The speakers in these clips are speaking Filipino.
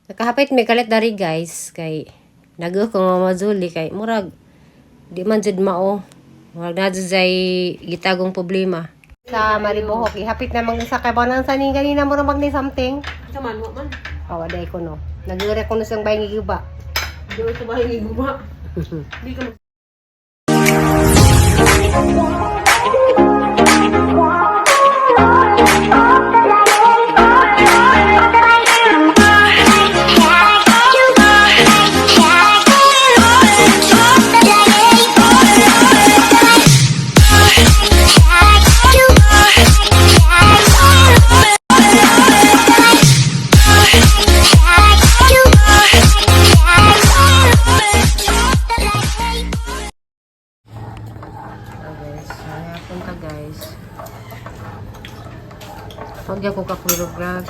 Nakahapit may kalit dari guys kay nago ko mamazuli kay murag di man jud mao. Murag na jud say gitagong problema. Sa Maribohok, ihapit na mang sa kabanan sa ning ganina mo mag ni something. Sa manwa man. Awa day ko no. Nagure ko no sang bayang giguba. Doon sa bahay ni Guba. Di ka guys. Huwag ako kaklurograg.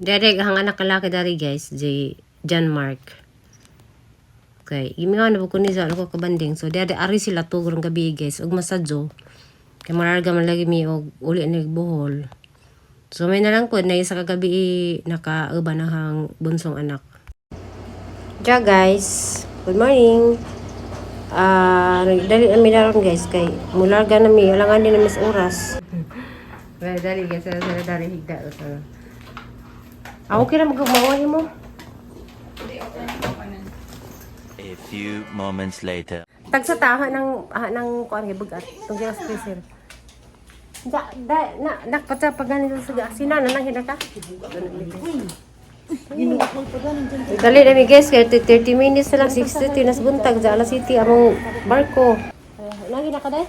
Dari ang anak kalaki dari guys, John Mark. Okay, gimiwa na ko ni sa ako kabanding. So dari ari sila tugurong gabi guys, ug masadyo. Kay mararga man lagi mi og uli ni buhol. So may nalang ko na isa kagabi nakauban na hang bunsong anak. Ja guys, good morning. Dali kami naron guys kay mularga na mi alangan din na mis oras. Well, dali guys, dali higda sa. Ako kira magmawahi mo. A few moments later. Tag sa taha ng kuan kay bugat tong sa freezer. Nakpatsa pag ganito sa sina na nang hinata. Dali na mi guys, kaya 30 minutes na lang, 6:30 nas buntag sa alas city among barko. Lagi na ka day?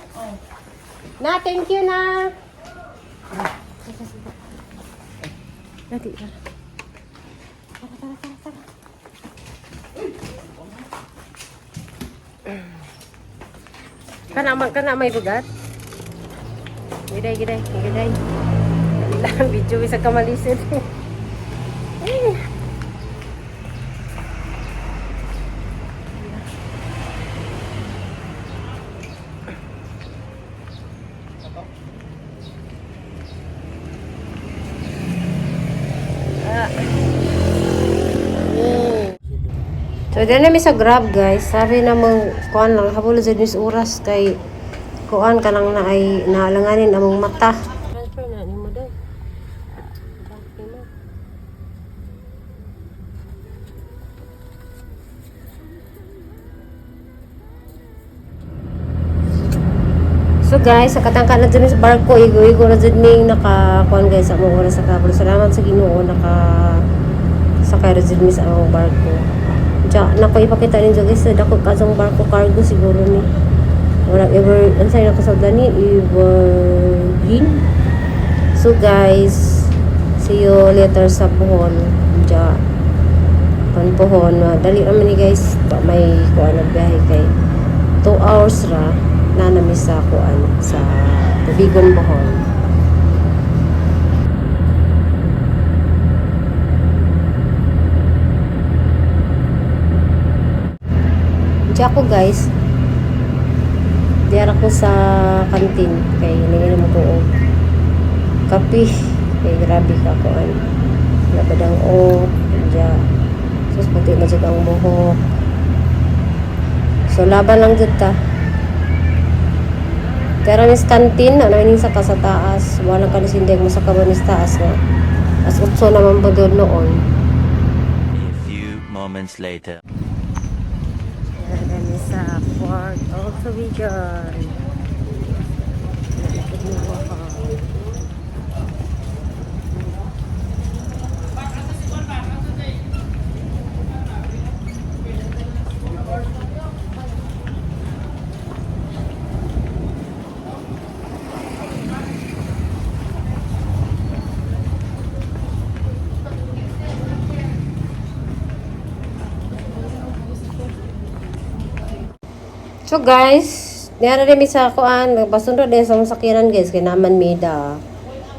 Na, thank you na. Dati. Kana may bugat? Giday. Lang video bisa kamalisin. So, dyan namin sa Grab, guys. Sabi na mong, kuhan lang, habol sa mis oras kay kuhan ka lang na ay naalanganin among mata. Transfer na, ni mo daw. So, guys, sa katangka na dyan sa barko, igo na dyan ning nakakuhan, guys, among oras sa kabul. Salamat sa Ginoo, sakay na dyan sa among barko. Nako ipakita ninyo guys, dako kasang barko cargo siguro ni. Wala ever, ang sa'yo nakasagda ni, Evergreen. So guys, see you later sa Pohon. Pohon. Dali naman ni guys, may kuan nagbiyahe kay 2 hours ra na namin sa kuan sa Tubigon, Pohon. Diyan ako guys, diyan ako sa kantin kay nanginom ko og kape kay grabe ka kuan labadang diyan sus pati na jud ang buhok, so laban lang jud ta. Pero nis kantin ano ning sa taas wala ka nisindeg mo sa kabanis taas nga as utso naman po doon noon. A few moments later. Kami sa Port of Tubigon. So guys, diyan na rin sa kuan, nagpasundod din sa sakyanan guys, kay naman mida.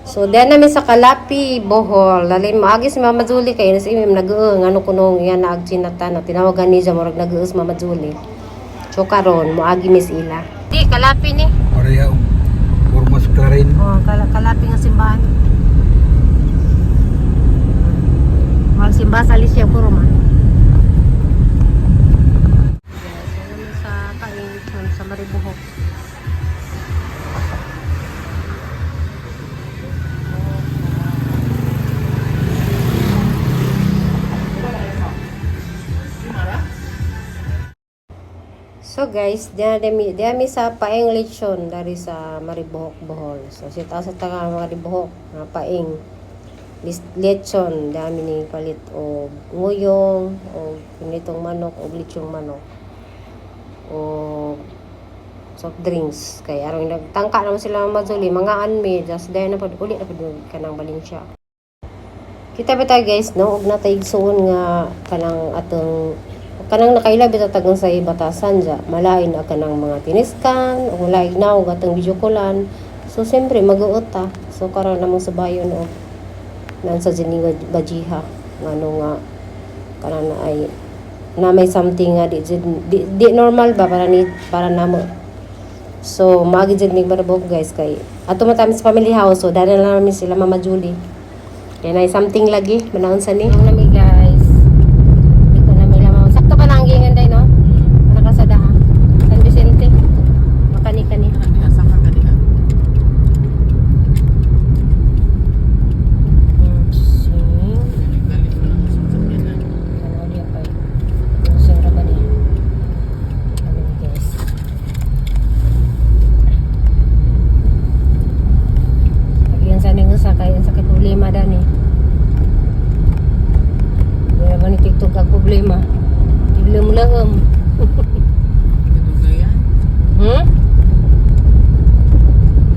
So diyan na sa Kalapi, Bohol. Lalin maagi si Mama Julie kay nas imim nag-uung ano kunong yan na agchinata na tinawagan ni siya murag nag-uus Mama Julie. So karon moagi mis ila. Di Kalapi ni. Pareha urmas Clarin. Oh, kalaping ang simbahan. Mahal simbahan sa Alicia puro man. Yes, naman sa Paing sa Maribohok. So guys, dami sa Paing Lechon dari sa Maribohok, Bohol. So sita sa taga Maribohok, nga Paing lechon, dami ni palit o nguyong o pinitong manok o lechong manok o soft drinks. Kaya aron nagtangka naman sila mazuli mga anme, just dahil na pud uli na pud kanang Balencia. Kita ba tayo guys, no? Og natay igsuon nga kanang atong kanang nakailabi sa tagang sa batasan ja malain na kanang mga tiniskan o laig na og atong video callan. So siyempre mag-uot ta. So karon namong subayon og nan sa Ziniga Bajiha ngano nga kanang na ay na may something nga di normal ba para namo. So magi jud mig barabok guys kay ato matami sa family house so dala na namin sila Mama Julie. Kaya na something lagi manahon sa ni. Ang nami guys. Dito na may lamaw. Sakto pa lang gingan day no. Nakasada ha. San Vicente. Makani-kani. Saka kanina. Problema dani. Dira ba ni TikTok ang problema? Dilem-lem. Kadugayan.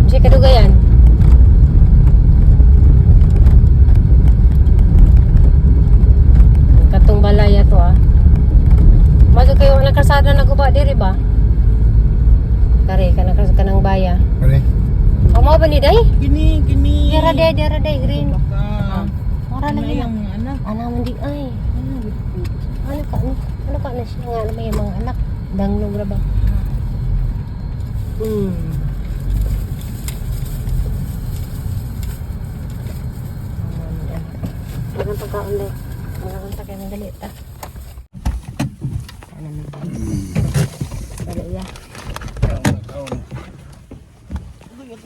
Bisa kadugayan. Katong balaya to ah. Masuk kayo na kalsada na guba diri ba? Kare kanang baya. Pare. Amo ba ni day? Gini. Dira day green. Baka. Ora lang yan. Mga anak. Ana man di ay. Ano ka na siya nga may mga anak. Danglog ra ba? Ano to ka ulit? Ano ta kay nang galit ta? Ano ni? Dali ya.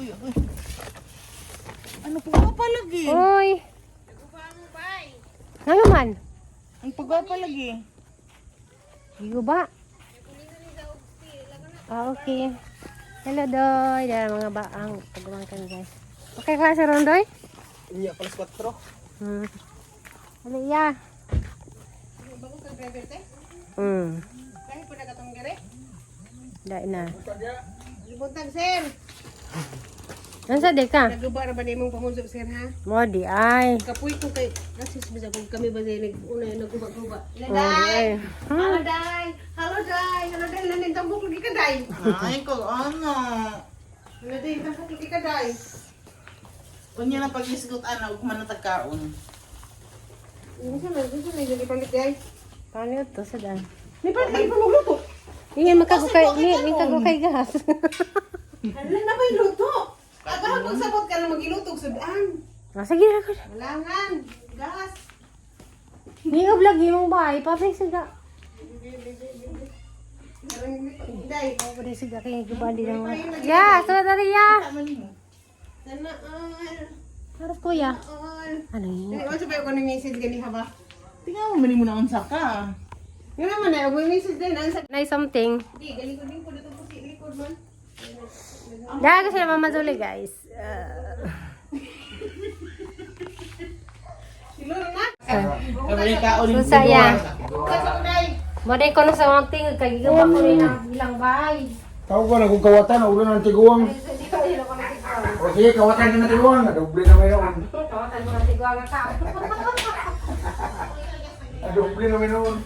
Uy. Ano po ka pa lagi? Hoy. Ano man? Ang pagwapa lagi. Igo ba? Okay. Hello, Doy. Dahil mga baang pagumangkan, guys. Okay, klase ron, Doy? Iya, plus 4. Ano iya? Bago ka driver te? Kahit po na katong gere? Dahil na. Libuntag sir. Ano sa di ka? Naguba na ba na imong pamunsog sir ha? Mo, di ay. Kapoy ko kay kasi bisa kung kami ba sa una naguba-guba. Mo, di ay. Hello day. Hello day. Lanin tambok lagi ka day. Ay, ko ano. Hello day, tambok lagi ka day. Kunya na pag-isgot ana ug manatagkaon. Gusto na yung palit day. Paano yun to? Sadaan. May palit pa magluto. Iyan, magkagukay gas. Ano na ba yung luto? Agahan magsabot ka na mag-ilutog sa daan. Sige na ko. Walangan. Gas. Hindi ka vlog yung bahay. Papay siga. Day. Papay siga kayo gubandi ng mga. Ya, sunod na rin ya. Sana all. Harap kuya. All. Ano yun? Ano sa bayo ko ni message gani ha ba? Tingnan mo mani mo na unsa ka. Yun naman na, may message din. Ang sa... Nay something. Di, galikod din po dito po si likod man. Dahil kasi naman mazuli guys. Siluro na. Kabalik kaon ni. Susaya. Bukas ako day. Moday ko na sa mga tingog. Kagigaba ko rin ang ilang bahay. Tawag ko na kung kawatan, ulo ng tiguang. O sige, kawatan ka ng tiguang. Nadoble na mayroon. Kawatan ko na sigwa nga ka. Nadoble na mayroon.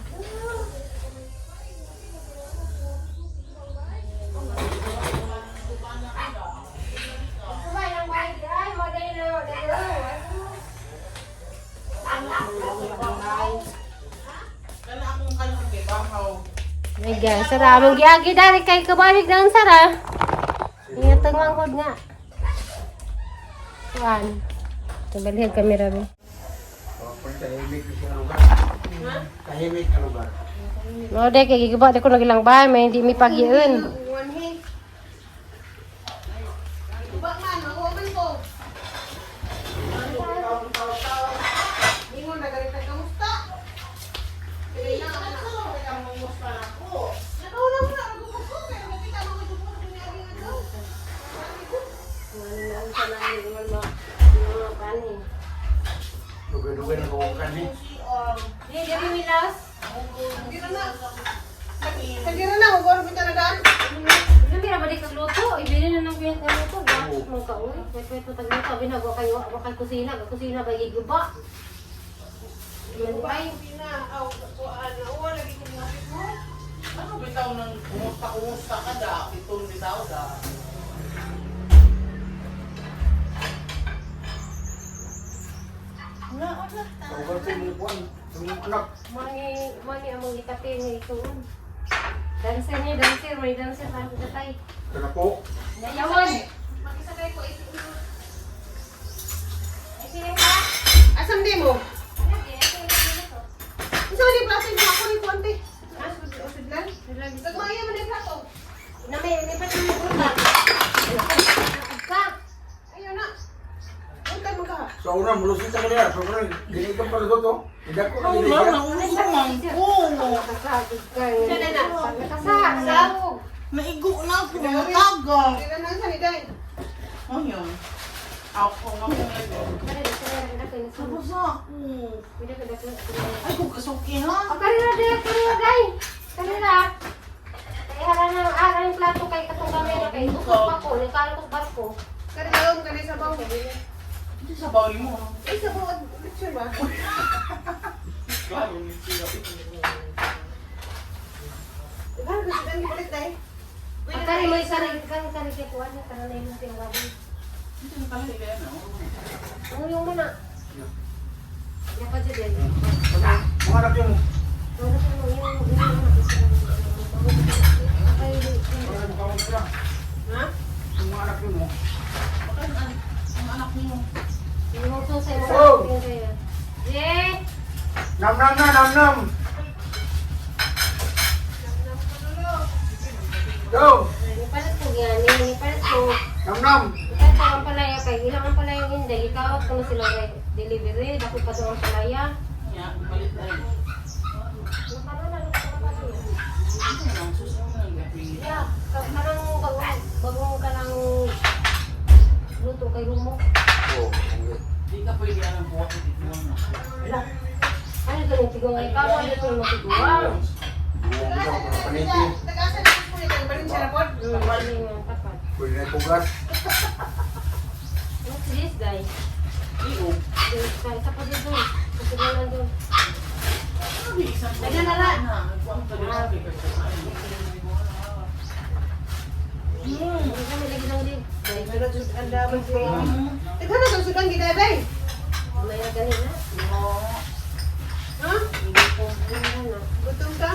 Kana akong kanang kay bahaw. Ay guys, sara. Manggiagi dari kay kabalik na ang sara. Ingat ang mangkod nga. Kuan. Tumbalihag kamera be. Tahimik sa lugar. Tahimik ang lugar. Mo de kay gigiba de ko nagilang bahay may hindi mi pagyeun. Wanhi. Ba man, mawaman ko. Ingon na ganito kamusta? Kaya na Natulog mo na ako ko pero nakita mo ko ko ni ari nga daw. Duga-duga na kawakan ni. Di jadi milas. Dira na. Dira na ko goro kita na daan. Ilan bira ba di kagluto? Ibili na ng biyang kagluto. Gapos mo ka uy. Pwede pa tagluto. Binago kayo. Ako kay kusina. Kusina ba gigiba? Ay, na aw ko ana wala lagi ko ngapit mo. Ano bitaw ng kumusta ka da? Itong bitaw da. Kawakan sa mga kuwan. Sa mga anak. Mani among itapi nga ituon. Dancer ni dancer. May dancer pa sa tatay. Kana po. Dayawan. Makisakay ko ito. Ay sino ka? Asam di mo? Isa man yung plato yung ako ni Puante. Ah, sudlan? Nagmaya man yung plato. Na may pati mo urban. Ka. Ayaw na. Huwag mo ka. Sa una, mulusin sa kanila. Sa una, ginikam pa ito. Hindi ko na Wala ginikam. na usaman ko. Nakasagod ka. Sana na. Nakasagod. Naigo na ako. Mataga. Hindi na nang saniday. Ayun. Ako nga kung ito. Tapos ako. Ay, kung kasuki ha? Yung plato kay katong kamera kay usap pa ko, nagkalakot barko. Kari daw, kari sabaw. Hindi sa bawin mo. Ay, sabaw. Picture ba? Claro, hindi siya. Diba? Gusto lang ipalit dahil. Pagkari mo isari kay kuwan, kananay mo yung baboy. Hindi na talaga kaya na. Ano yung mana? Yan pa dyan. Mga anak yung. Ano pa mo yung Mga mukha sila. Ha? Yung mga anak yung mo. Bakit ang anak niyo? yung susay mo Oh! yung kaya. Jay! Nam-nam na, nam-nam. Go! Nipalit ko yan, nipalit ko. Nam-nam. Ikat ko ang palaya kay ilang ang palaya hindi. Ikaw kung sila kay delivery, dako pa doon ang palaya. Nga, balit na yun. Yung palala, palaya. Ano lang, susunod na gabi. Yeah, parang bagong ka lang luto kay Rumo. Oh, Di ka pwede ang buhat sa tignan na. Wala. Ano ganun tigong ay ikaw, ano ito yung matiguang? buwang kita ko ng paniti. Nag-asa na po nito. Balin siya na po. Ano yung tapat? Pwede na ipugas. What's this, guy? Iyo. Isa pa dito. Kasi wala doon. Sabi, isang buwan Lagyan na lang. Nagkuhan ka din sa bigay sa kain. Hindi kami lagi lang din. Pero ang dapat siya. Ikaw na gusto kang ginabay. May ganun na. Ha? Hindi po. Ano na. Gutom ka?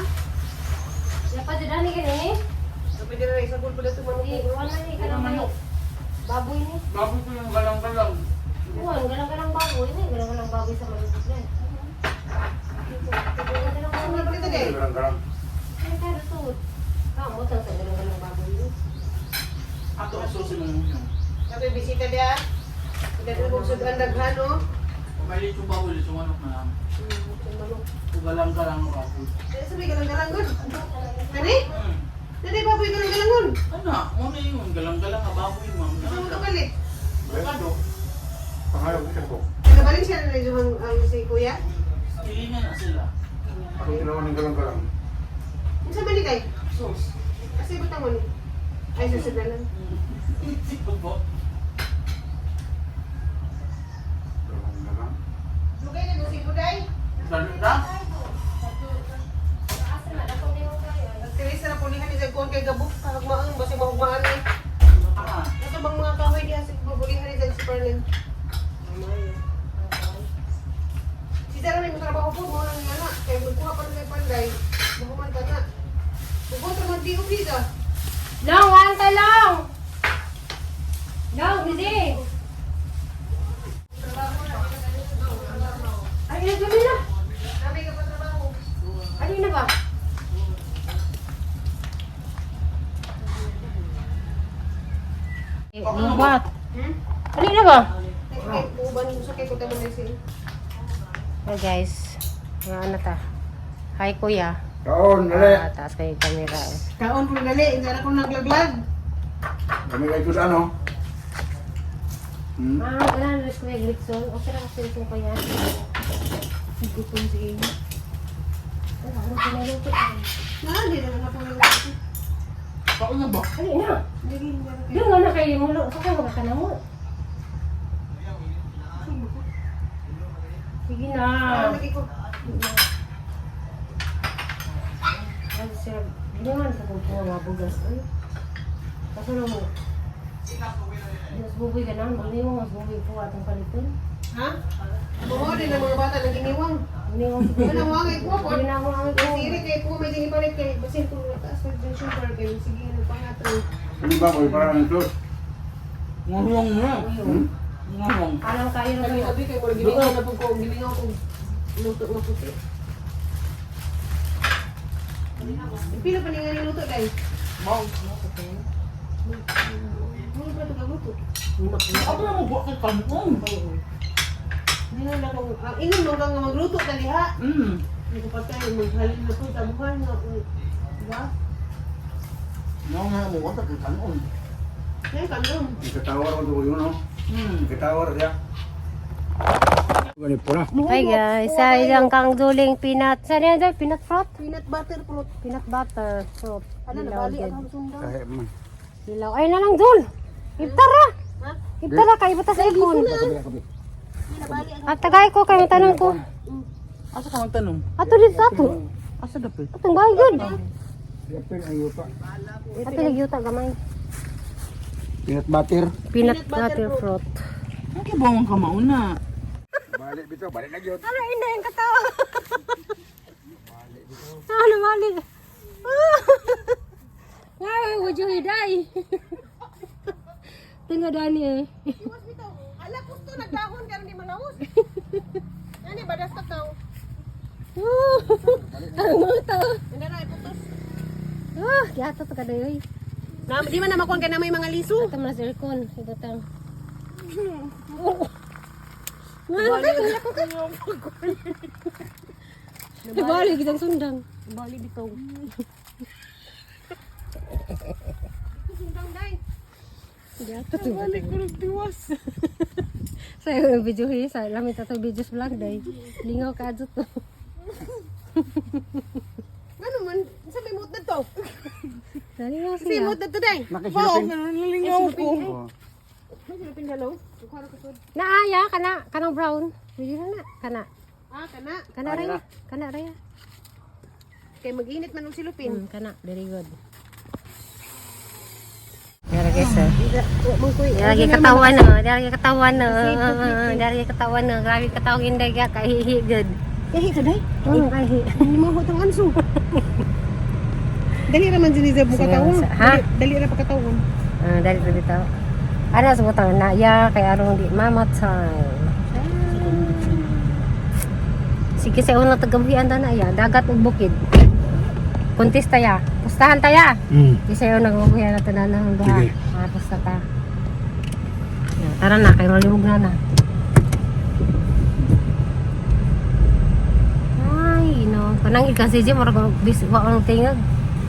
Dapat dito ni ganun eh. Sabi din na isang pulpo na tumanong. Hindi, wala ni. Kanang manok. Baboy ni. Baboy ko yung galang-galang. Uwan, galang-galang baboy ni. Galang-galang baboy sa manok dyan. Galang-galang Ano baboy. ba ito guys? Garang-garang. Ano tayo suot? Kamot lang sa galang-galang baboy ni. Ato ang susunod mo yun. Sabi bisita dia. Tidak na kung sudan daghan o. Kung may litong baboy, litong manok na lang. Kung galang-galang ang baboy. Sabi galang-galangon. Nani? Nani baboy galang-galangon? Ano? Muna yun. Galang-galang ang baboy, ma'am. Ano mo kapalit? Bakado. Pangalog kita ko. Nagabaling siya na ang si kuya? Hilingan na sila. Ako tinawan ng garang-garang. Ano sa maligay? Sos. Kasi butang mo ni. Ay, susud na lang. Sipag po. Garang-garang. Lugay na doon si Buday. Ganun na? Asa na, dakong din mo kayo. Nagtiris na pulihan ni Zagkon kay Gabok. Kahagmaan, basi mahugmaan eh. Ah. Ito bang mga kahoy niya sa bubulihan ni Zag Superlin? Si Zara may trabaho po, mga nang nga na. Kaya magkuha pa ng panday. Mahuman ka na. Bukod sa mag-diop dito. Long, anta long! Long, busy! Hmm? Dali na ba? Ay, buban mo sa kay ko tamo na siya. Oh guys, nga ano ta? Hi kuya. Kaon, dali. Taas kayo yung camera. Kaon ko dali, hindi na ako naglaglag. Kami kayo ito ano? Hmm? Wala na rin kuya Glitson. Okay lang kasi ito kuya. Gupon si Amy. Ano pinaluto? Na, di na nga pang naglalaki. Paano na ba? Dali na. Hindi na kayo. Yung nga na kayo mo. Saka mga ka na mo. Sige na. Lagi ko. Ay, sir. Ginawan sa kung mga bugas. Ay. Kaso na mo. Mas buboy ka na. Hindi mo mas buboy po atong palitin. Ha? Oo, din ang mga bata naginiwang. Hindi mo sa Wala mo angay ko. Hindi na mo ang ito. Siri kay ko may dinipalit kay basin ko taas kay yung sugar kay sige ano pangatro. Ano ba? May parang ito. Ngurong na. Hmm? Ngurong. Alam kayo na Kami kayo. abi kay mo gilingaw na pud ko gilingaw ko. Luto na puti. Pila pa ni nga niluto dai? Mau. Mo pa to galuto. Ako na mo buwak ng kampong. Hindi na lang ang inom mo nga magluto dali ha. Hindi ko patay maghalin na po tabuhan nga. Diba? Mau nga mo buwak ng kampong. Nay kanong. Ikatawar ko ito yun, no? Ikatawar siya. Ganit po na. Hi guys, sa ilang kang duling peanut. Saan yan dahil? Peanut fruit? Peanut butter fruit. Peanut butter fruit. Ano na Dilaw bali din. ang sundan. Kahit man. Dilaw. Ay na lang, Jul! Ibtara! Ha? Ibtara kayo ba sa ipon? Kabi, kabi. Pila bali ang At tagay ko kayo tanong ko. Asa ka magtanong? Ato din sa ato. Asa dapit? Atong gay good. Yapin ang yuta. Ato nagyuta gamay. Peanut butter. Peanut butter fruit. Ang kibawang ka mauna. Balik bito, balik na yun. Ano ina yung katawa? Ano balik? Ngayon, would you hiday? Tingnan Dani eh. Iwas bitaw. Ala pusto nagdahon karon di malawos. Ani badas takaw. Ang mga tao. Hindi na iputos. Kaya ito kadayoy. Na di man na makuan ka na may mga liso. Ito mo na sirkon. Ito tang. Nabalik kitang sundang. Bali bitaw. Sundang dai. Balik ko nagtiwas. Sa'yo yung video hi. Sa lamit ito videos vlog day. Lingaw ka adyo to. Ano man sabi mo na to? Dali nga Sabi mo siya. na to dai. Nakisilipin. Nalilingaw ko. May silapin dalaw. Kuha ko sud. Naaya, kanang brown. Pwede na. Kana Kana raya. Kana raya. kay mag-init man og silupin. Kana. Very good. Yara guys eh. Mong kuy. Dari katawan na. Dari katawan na. Dari katawan na. Grabe katawang hindi ka. Kahihi good. Kahi ka dai. Kahihi. Hindi mo hutang anso. Dali ra man dinizab mo Sige, katawon. ha? Dali ra pa katawon. Dari pa dito. Ano sa butang na? Ya, kay arong di mamatay. Sige sa unang tagabihan na ya. Dagat ug bukid. Kuntis taya. Pustahan taya. Di sa'yo nag-ubuyan na tanan ng baha. Sige. Pusta ta. Yan, tara na, kayo malimog na na. Ay, no. Kanang ikasi dyan, marag biswa ang tingag.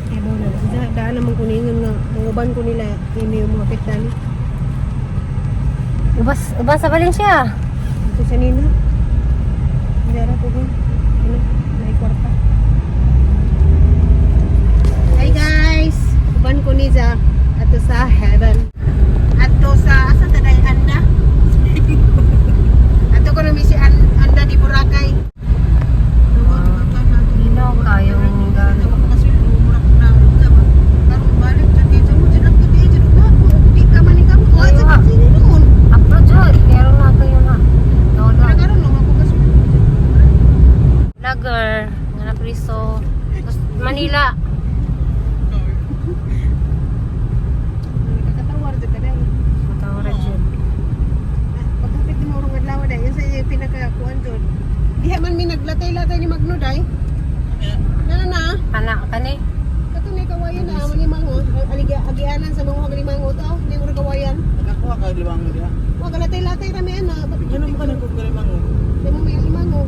Kaya daw na. Daan naman ko ningon nga. Manguban ko nila. Ini yung mga petani. Ubas sa Valencia. Ito sa nina. Hindi ara ko ba? Ano? May kwarta. Hi guys! Uban ko ni sa ato sa heaven. Ato sa asa taday Anda. Ato ko na si Anda di Boracay. Linaw kayong gano'n. Upload yun. Pero na ito yun ha. Todo. Vlogger. Nga na priso. Tapos Manila. Matawara dyan. Diha man mi naglatay-latay ni Magno day. Nana na. Kana, kani. ito ni kawayan na manimang agianan sa mga haglimang to. Ni ura kawayan. Nakakuha ka limang dia. Wa galatay-latay rami ana. Ano mo ka nagkukulimang? Di mo may limango.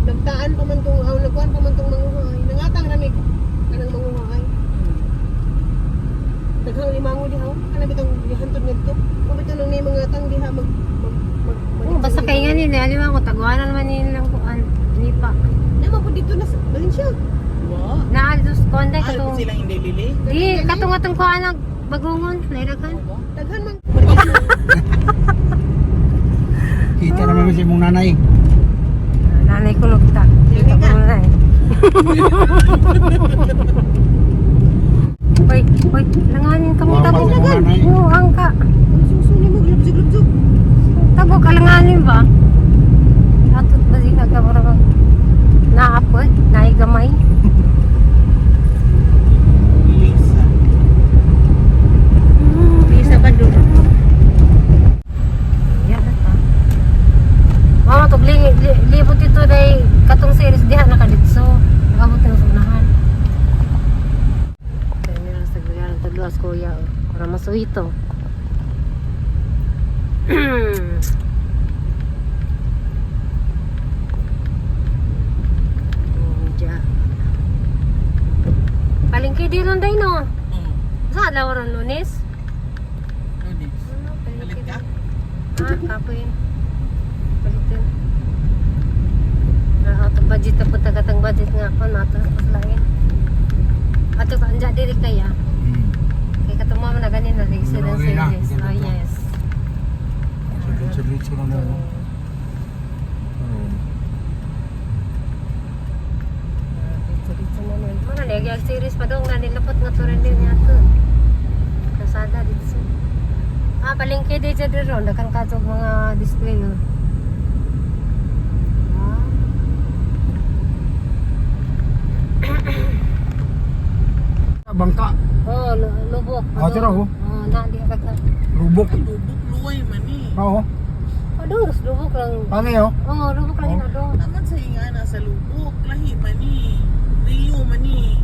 Nagtaan pa man tong nagkuhan pa man tong manguhay. Nangatang rami kanang manguhay. Daghang limango diha. Kana bitong gihantod ngadto. Wa bitaw nang ni mga tang diha mag Oh, basta kay nga nila, alam mo, taguan na naman nila lang kuan. Lipa. Naman po dito na sa Valencia. Wow. Naalos konday Ano katong. silang hindi lili? Di katong atong kuan nag bagungon, nairagan. Daghan man. Kita naman si mong nanay. Nanay ko lugta. Dito ko na eh. Hoy, langanin ka mo Wow, tabog pati na gan. nanay. Oo, angka. Susuli mo glubzug-glubzug. Tabog alanganin ba? Atot ba din nagkabara mag naapot, naigamay. Lisa. Bisa ba do? Yan pa. Mama to libot ito dai katong series diha nakaditso. Nagabot na sa unahan. Kaya nila sa gagalan taglas kuya. Para masuito. Palingki di ron day no. Sa lawaran Lunes. Lunis. Balik ka? Kapoy. Palitin. Out of budget na po tagatang budget nga ako natas lain. Ato ka anja diri kaya. Kay katuma man na ganin na residence Okay na, series. okay na Oh to. yes. Saglit lang na. Dito na nun. Mana nagyag series pa dong na nilapot nga to rin din niya to. Kasada dito. Palengke di dyan ron. Dakan katog mga display. Oh. Bangka, Oh, lubok. Ah, tira, oh. Na, di ka ka. lubok. Lubok luway man eh. Oo. Ados, lubok lang. Pangay oh. Oh, lubok lang yun, ados. Naman sa ingana sa lubok. Lahi man eh. Rio man eh.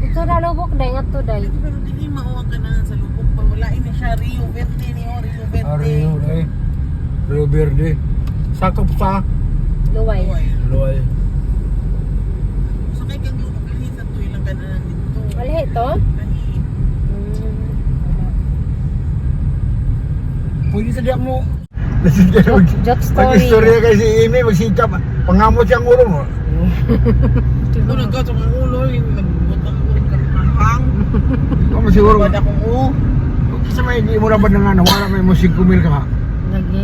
Ito na lubok, day nga to, day. Pero dili mauwag ka na sa lubok. Pamulain na siya Rio Verde ni o Rio Verde. Rio eh. Rio Verde. Sakop sa Luway. Luway. Loy. So kay kang lubok lahi sa to ilang ka na nandito. Mali ito? Lahi. Pwede sa diyan mo. Joke story. Pag-istorya kay si Amy, magsikap. Pangamot siyang ulo mo. Kung nagkat sa mga ulo, nagbutang ko rin hang. Ikaw mo siguro. Bad akong u. Kasi may hindi mo naman na nga, nawala may mo 5 mil ka ha. Lagi.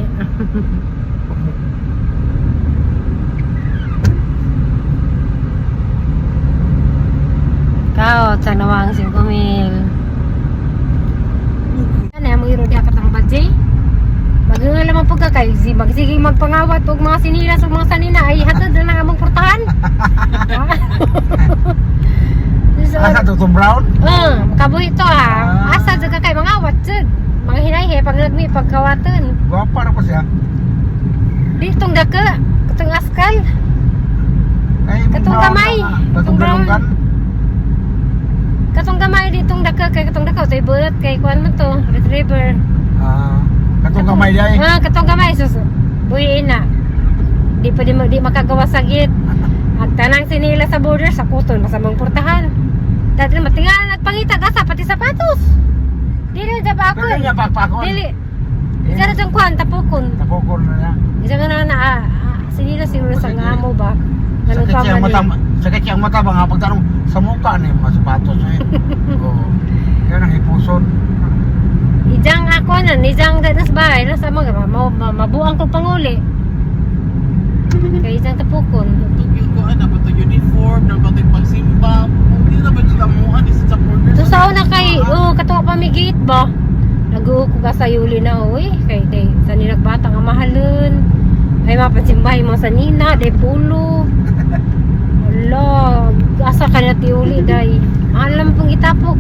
Kao, tanawang 5,000. Ano yung mga iro di akatang badje? Magiging naman po ka kay magsige magpangawat og mga sinilas og mga sanina ay hatod na nga mong portahan. So, Asa to brown? makabuhi to asa jud ka kay mga awat jud. Mga hinayhe pag nagmi pagkawaton. Gwapa na pa siya. Ditong daka, katong askal. Ay, Katong brown kamay. na nga. Katong Katong brown. galunggan. Katong gamay ditong daka kay katong daka say bulot kay kuan mo to, retriever. Katong kamay di ay. Katong gamay sus. Buhiin na. Di pa di makagawa sa git. At tanang sinila sa border sa kuton masamang portahan. Dati matingan at pangitag asa pati sapatos. Dili sa pa ako. Pero niya pakpakon. Dili. Isa ra jang kuan tapukon. Tapokor na niya. Isa nga na sinila siguro sa ngamo ba. Ganun Sakit pa siyang mata, man. sakit siyang mata ba nga pagtanong sa mukha ni mga sapatos eh. Oo. Yan ang hipuson. Ijang ako na, ijang danas bahay na sa mga mabuang ko panguli. Kay ijang tapukon. Tugil ko na ba to uniform, na ba to pagsimba. Hindi na ba sila muha ni sa supporters. So sa una kay, katuwa pamigit ba? Nag-uuk ko ka sa yuli na, kay sa nilagbata nga mahalun. Ay mapasimbahay mo sa nina, day pulo. Ala, asa ka na tiuli, day. Alam pong itapok.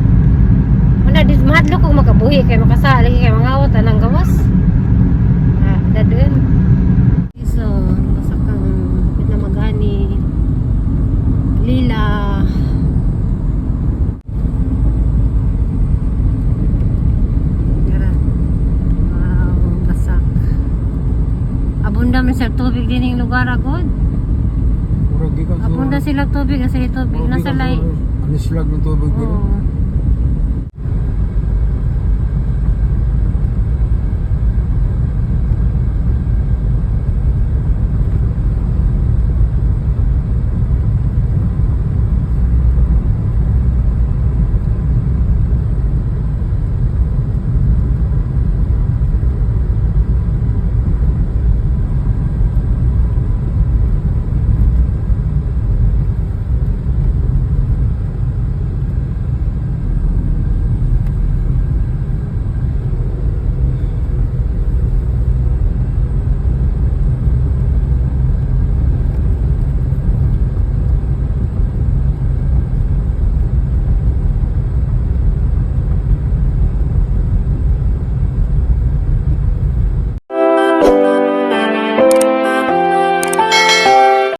Wala, di mahadlo kong makabuhi, kay makasali, kay mga awat, anang gawas. Dadun. So, basta kang pinamagani. Lila. abunda man sa tubig din yung lugar agod. Murag gikan Abunda sila tubig kasi tubig nasa lay. Ano slag ng tubig din. Oo.